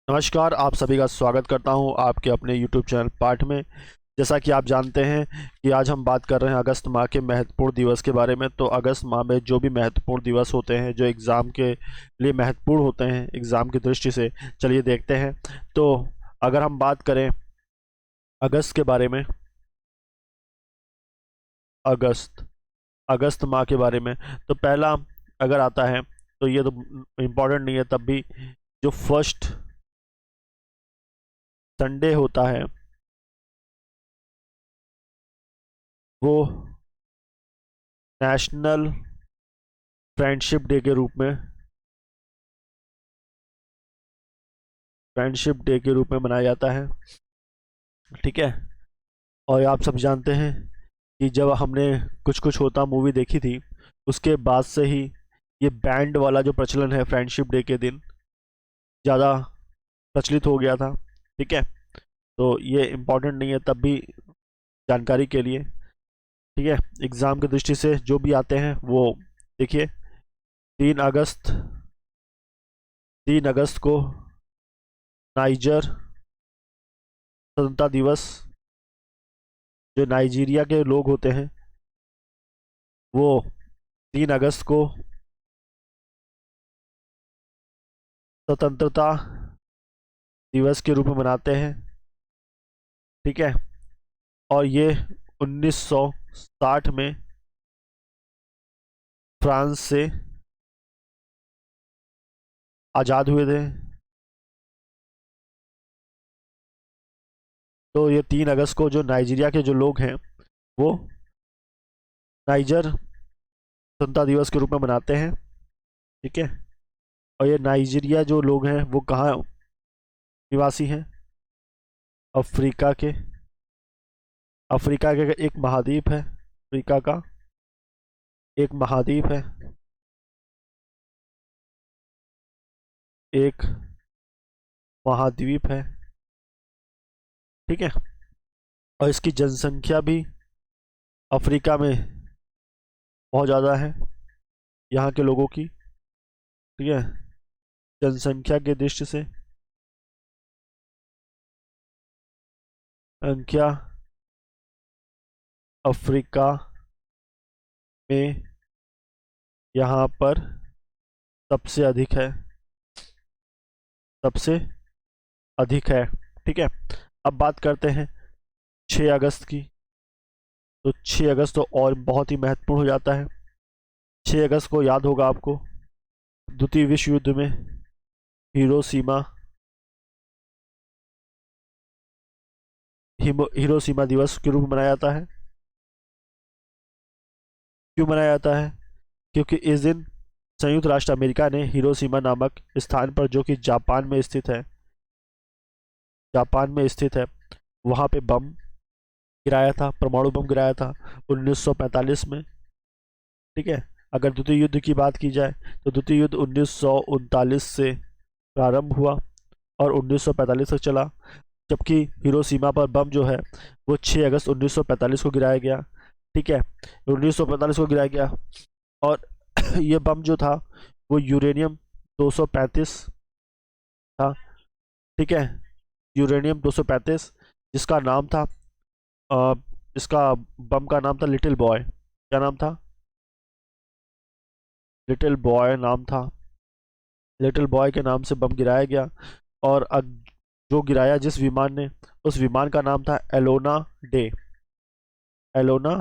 नमस्कार, आप सभी का स्वागत करता हूं आपके अपने YouTube चैनल पाठ में। जैसा कि आप जानते हैं कि आज हम बात कर रहे हैं अगस्त माह के महत्वपूर्ण दिवस के बारे में। तो अगस्त माह में जो भी महत्वपूर्ण दिवस होते हैं, जो एग्ज़ाम के लिए महत्वपूर्ण होते हैं एग्ज़ाम की दृष्टि से, चलिए देखते हैं। तो अगर हम बात करें अगस्त के बारे में, अगस्त अगस्त माह के बारे में, तो पहला अगर आता है तो ये तो इम्पोर्टेंट नहीं है, तब भी जो फर्स्ट संडे होता है वो नेशनल फ्रेंडशिप डे के रूप में मनाया जाता है। ठीक है। और आप सब जानते हैं कि जब हमने कुछ कुछ होता मूवी देखी थी, उसके बाद से ही ये बैंड वाला जो प्रचलन है फ्रेंडशिप डे के दिन ज़्यादा प्रचलित हो गया था। ठीक है। तो ये इम्पोर्टेंट नहीं है, तब भी जानकारी के लिए। ठीक है। एग्ज़ाम की दृष्टि से जो भी आते हैं वो देखिए। 3 अगस्त 3 अगस्त को नाइजर स्वतंत्रता दिवस, जो नाइजीरिया के लोग होते हैं वो 3 अगस्त को स्वतंत्रता दिवस के रूप में मनाते हैं। ठीक है। और ये 1960 में फ्रांस से आज़ाद हुए थे। तो ये 3 अगस्त को जो नाइजीरिया के जो लोग हैं वो नाइजर स्वतंत्रता दिवस के रूप में मनाते हैं। ठीक है। और ये नाइजीरिया जो लोग हैं वो कहाँ निवासी हैं? अफ्रीका के एक महाद्वीप है। अफ्रीका का एक महाद्वीप है, एक महाद्वीप है। ठीक है। और इसकी जनसंख्या भी अफ्रीका में बहुत ज़्यादा है, यहाँ के लोगों की। ठीक है। जनसंख्या की दृष्टि से संख्या अफ्रीका में यहाँ पर सबसे अधिक है, सबसे अधिक है। ठीक है। अब बात करते हैं 6 अगस्त की। तो 6 अगस्त तो और बहुत ही महत्वपूर्ण हो जाता है। 6 अगस्त को याद होगा आपको, द्वितीय विश्व युद्ध में हिरोशिमा हिरोशिमा दिवस के रूप में मनाया जाता है। क्यों मनाया जाता है? क्योंकि इस दिन संयुक्त राष्ट्र अमेरिका ने हिरोशिमा नामक स्थान पर, जो कि जापान में स्थित है, वहाँ पे बम गिराया था, परमाणु बम गिराया था 1945 में। ठीक है। अगर द्वितीय युद्ध की बात की जाए तो द्वितीय युद्ध 1939 से प्रारंभ हुआ और 1945 तक चला, जबकि हिरोशिमा पर बम जो है वो 6 अगस्त 1945 को गिराया गया। ठीक है। 1945 को गिराया गया। और ये बम जो था वो यूरेनियम 235 था। ठीक है। यूरेनियम 235, जिसका नाम था अ, इसका बम का नाम था लिटिल बॉय। क्या नाम था? लिटिल बॉय नाम था। लिटिल बॉय के नाम से बम गिराया गया। और जो गिराया जिस विमान ने, उस विमान का नाम था एलोना डे। एलोना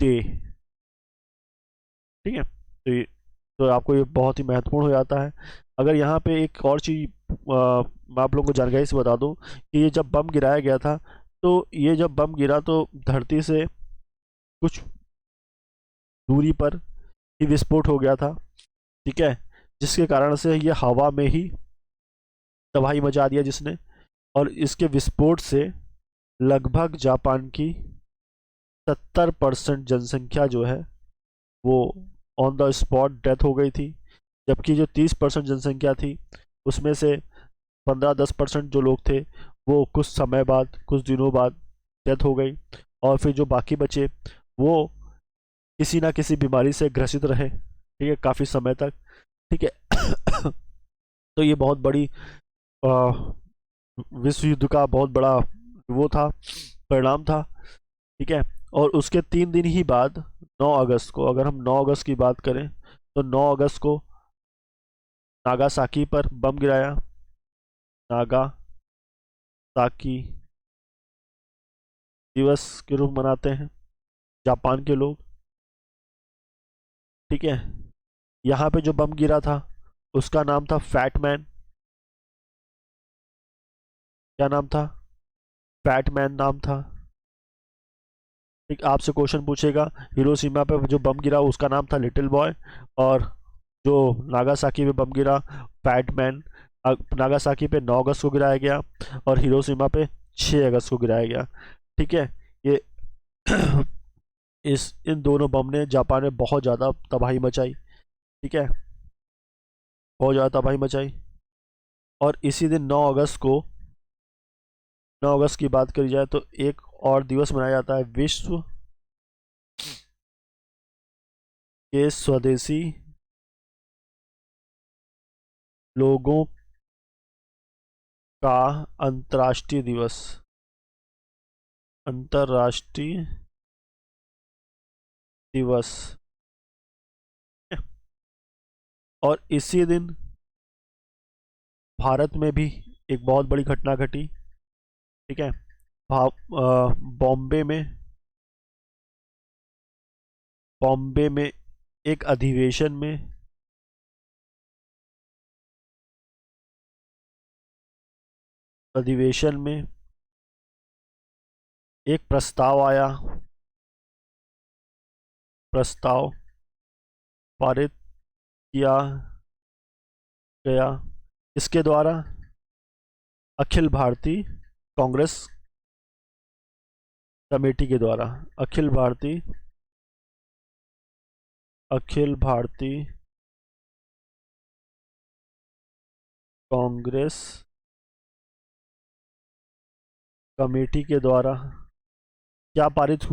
डे। ठीक है। तो आपको ये बहुत ही महत्वपूर्ण हो जाता है। अगर यहाँ पे एक और चीज़ मैं आप लोगों को जानकारी से बता दूं कि ये जब बम गिराया गया था, तो ये जब बम गिरा तो धरती से कुछ दूरी पर ही विस्फोट हो गया था। ठीक है। जिसके कारण से ये हवा में ही तबाही मचा दिया जिसने। और इसके विस्फोट से लगभग जापान की 70% जनसंख्या जो है वो ऑन द स्पॉट डेथ हो गई थी। जबकि जो 30% जनसंख्या थी उसमें से 15-10% जो लोग थे वो कुछ समय बाद, कुछ दिनों बाद डेथ हो गई। और फिर जो बाकी बचे वो किसी ना किसी बीमारी से ग्रसित रहे। ठीक है, काफ़ी समय तक। ठीक है। तो ये बहुत बड़ी अ, विश्व युद्ध का बहुत बड़ा वो था, परिणाम था। ठीक है। और उसके 3 दिन ही बाद 9 अगस्त को, अगर हम 9 अगस्त की बात करें, तो 9 अगस्त को नागासाकी पर बम गिराया। नागासाकी दिवस के रूप मनाते हैं जापान के लोग। ठीक है। यहाँ पे जो बम गिरा था उसका नाम था फैटमैन। क्या नाम था? फैटमैन नाम था। ठीक, आपसे क्वेश्चन पूछेगा हिरोशिमा पे जो बम गिरा उसका नाम था लिटिल बॉय, और जो नागासाकी पे बम गिरा फैटमैन। नागासाकी पे 9 अगस्त को गिराया गया और हिरोशिमा पे 6 अगस्त को गिराया गया। ठीक है। ये इस इन दोनों बम ने जापान में बहुत ज़्यादा तबाही मचाई। ठीक है। बहुत ज़्यादा तबाही मचाई। और इसी दिन 9 अगस्त की बात करी जाए तो एक और दिवस मनाया जाता है, विश्व के स्वदेशी लोगों का अंतर्राष्ट्रीय दिवस। अंतर्राष्ट्रीय दिवस। और इसी दिन भारत में भी एक बहुत बड़ी घटना घटी। ठीक है। बॉम्बे में, बॉम्बे में एक अधिवेशन में एक प्रस्ताव आया। प्रस्ताव पारित किया गया। इसके द्वारा अखिल भारतीय कांग्रेस कमेटी के द्वारा, अखिल भारतीय कांग्रेस कमेटी के द्वारा क्या पारित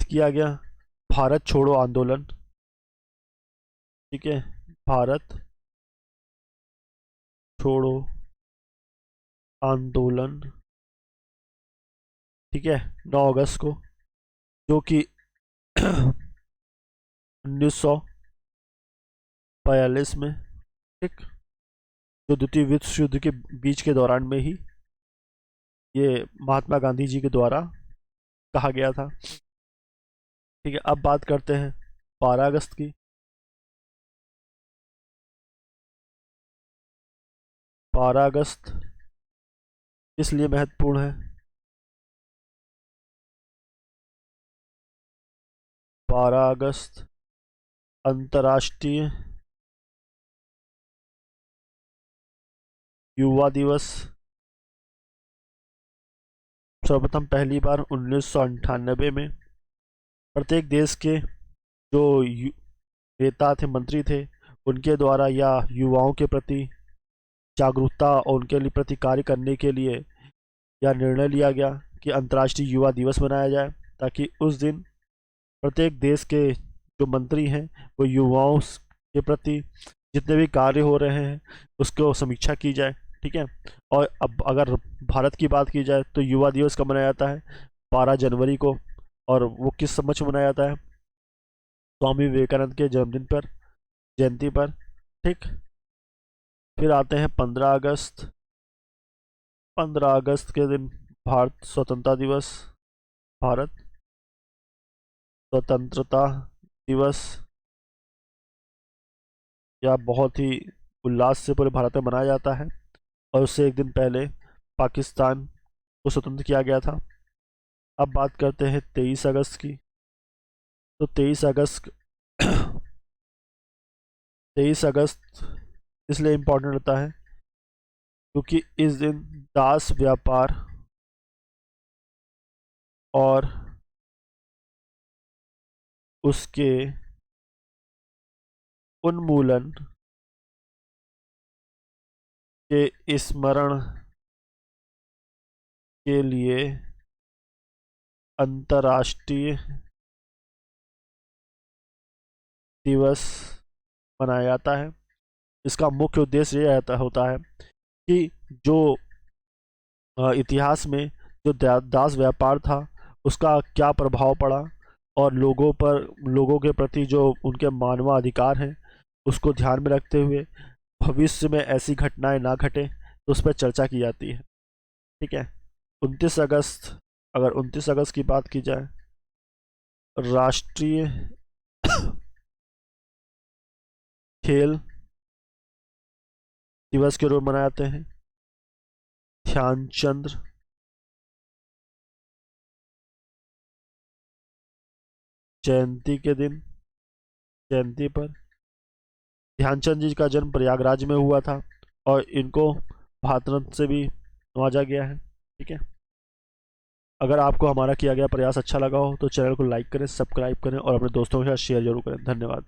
किया गया? भारत छोड़ो आंदोलन। ठीक है। भारत छोड़ो आंदोलन। ठीक है। 9 अगस्त को, जो कि 1942 में, ठीक, जो द्वितीय विश्व युद्ध के बीच के दौरान में ही ये महात्मा गांधी जी के द्वारा कहा गया था। ठीक है। अब बात करते हैं 12 अगस्त की। 12 अगस्त इसलिए महत्वपूर्ण है, 12 अगस्त अंतर्राष्ट्रीय युवा दिवस। सर्वप्रथम पहली बार 1998 में प्रत्येक देश के जो नेता थे, मंत्री थे, उनके द्वारा या युवाओं के प्रति जागरूकता और उनके लिए प्रति कार्य करने के लिए यह निर्णय लिया गया कि अंतर्राष्ट्रीय युवा दिवस मनाया जाए, ताकि उस दिन प्रत्येक देश के जो मंत्री हैं वो युवाओं के प्रति जितने भी कार्य हो रहे हैं उसको समीक्षा की जाए। ठीक है। और अब अगर भारत की बात की जाए तो युवा दिवस कब मनाया जाता है? 12 जनवरी को। और वो किस समक्ष मनाया जाता है? स्वामी विवेकानंद के जन्मदिन पर, जयंती पर। ठीक। फिर आते हैं 15 अगस्त। 15 अगस्त के दिन भारत स्वतंत्रता दिवस, भारत स्वतंत्रता दिवस, या बहुत ही उल्लास से पूरे भारत में मनाया जाता है। और उससे एक दिन पहले पाकिस्तान को स्वतंत्र किया गया था। अब बात करते हैं 23 अगस्त की। तो 23 अगस्त 23 अगस्त इसलिए इम्पोर्टेंट होता है क्योंकि इस दिन दास व्यापार और उसके उन्मूलन के स्मरण के लिए अंतर्राष्ट्रीय दिवस मनाया जाता है। इसका मुख्य उद्देश्य ये होता है कि जो इतिहास में जो दास व्यापार था उसका क्या प्रभाव पड़ा, और लोगों के प्रति जो उनके मानवाधिकार हैं उसको ध्यान में रखते हुए भविष्य में ऐसी घटनाएं ना घटे, तो उस पर चर्चा की जाती है। ठीक है। 29 अगस्त, अगर 29 अगस्त की बात की जाए, राष्ट्रीय खेल दिवस के रूप में मनाए जाते हैं। ध्यानचंद जयंती के दिन, जयंती पर ध्यानचंद जी का जन्म प्रयागराज में हुआ था, और इनको भारत रत्न से भी नवाजा गया है। ठीक है। अगर आपको हमारा किया गया प्रयास अच्छा लगा हो तो चैनल को लाइक करें, सब्सक्राइब करें और अपने दोस्तों के साथ शेयर जरूर करें। धन्यवाद।